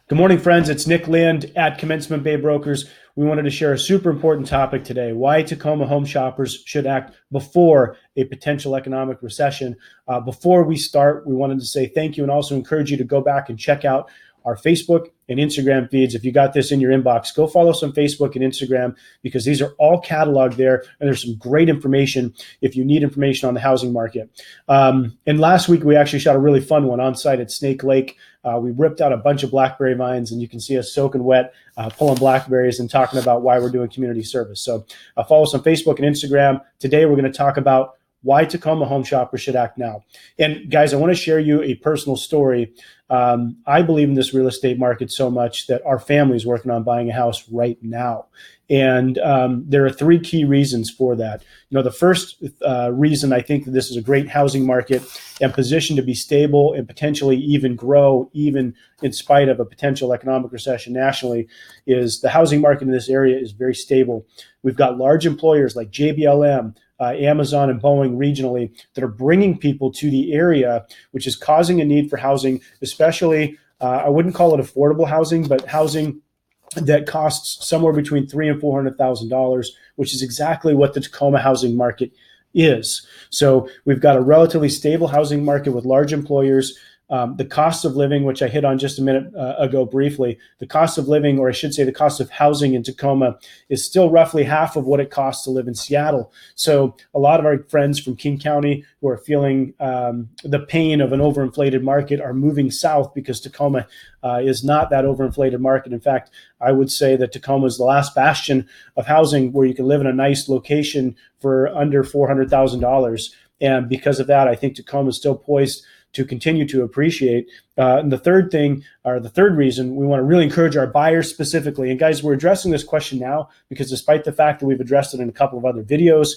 Good morning, friends. It's Nick Lind at Commencement Bay Brokers. We wanted to share a super important topic today: why Tacoma home shoppers should act before a potential economic recession. Before we start, we wanted to say thank you and also encourage you to go back and check out our Facebook and Instagram feeds. If you got this in your inbox, go follow us on Facebook and Instagram, because these are all cataloged there, and there's some great information if you need information on the housing market. And last week, we actually shot a really fun one on site at Snake Lake. We ripped out a bunch of blackberry vines, and you can see us soaking wet, pulling blackberries and talking about why we're doing community service. So follow us on Facebook and Instagram. Today, we're going to talk about why Tacoma home shoppers should act now. And guys, I want to share you a personal story. I believe in this real estate market so much that our family is working on buying a house right now. And there are three key reasons for that. The first reason I think that this is a great housing market and positioned to be stable and potentially even grow, even in spite of a potential economic recession nationally, is the housing market in this area is very stable. We've got large employers like JBLM, Amazon and Boeing regionally that are bringing people to the area, which is causing a need for housing, especially, I wouldn't call it affordable housing, but housing that costs somewhere between $300,000 and $400,000, which is exactly what the Tacoma housing market is. So we've got a relatively stable housing market with large employers. The cost of living, which I hit on just a minute ago briefly, the cost of living, or I should say the cost of housing in Tacoma, is still roughly half of what it costs to live in Seattle. So a lot of our friends from King County who are feeling the pain of an overinflated market are moving south, because Tacoma is not that overinflated market. In fact, I would say that Tacoma is the last bastion of housing where you can live in a nice location for under $400,000. And because of that, I think Tacoma is still poised to continue to appreciate. And the third thing, or the third reason, we want to really encourage our buyers specifically. And guys, we're addressing this question now because despite the fact that we've addressed it in a couple of other videos,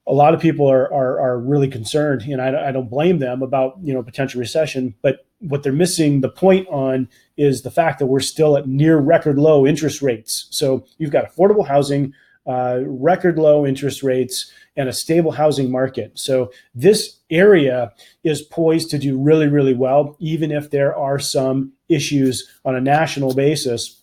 a lot of people are really concerned, and I don't blame them about potential recession. But what they're missing the point on is the fact that we're still at near record low interest rates. So you've got affordable housing, record low interest rates, and a stable housing market. So this area is poised to do really, really well, even if there are some issues on a national basis.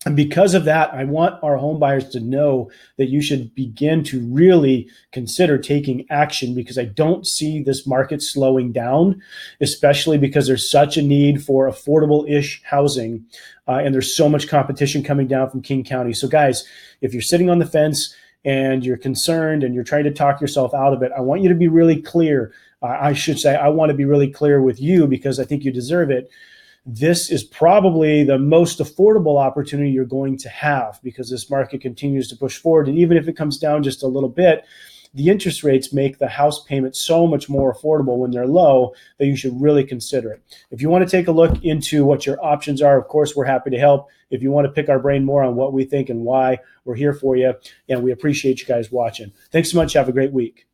And because of that, I want our home buyers to know that you should begin to really consider taking action, because I don't see this market slowing down, especially because there's such a need for affordable-ish housing, and there's so much competition coming down from King County. So guys, if you're sitting on the fence and you're concerned and you're trying to talk yourself out of it, I want you to be really clear. I should say I want to be really clear with you, because I think you deserve it. This is probably the most affordable opportunity you're going to have, because this market continues to push forward. And even if it comes down just a little bit, the interest rates make the house payment so much more affordable when they're low that you should really consider it. If you want to take a look into what your options are, of course, we're happy to help. If you want to pick our brain more on what we think and why, we're here for you. And we appreciate you guys watching. Thanks so much. Have a great week.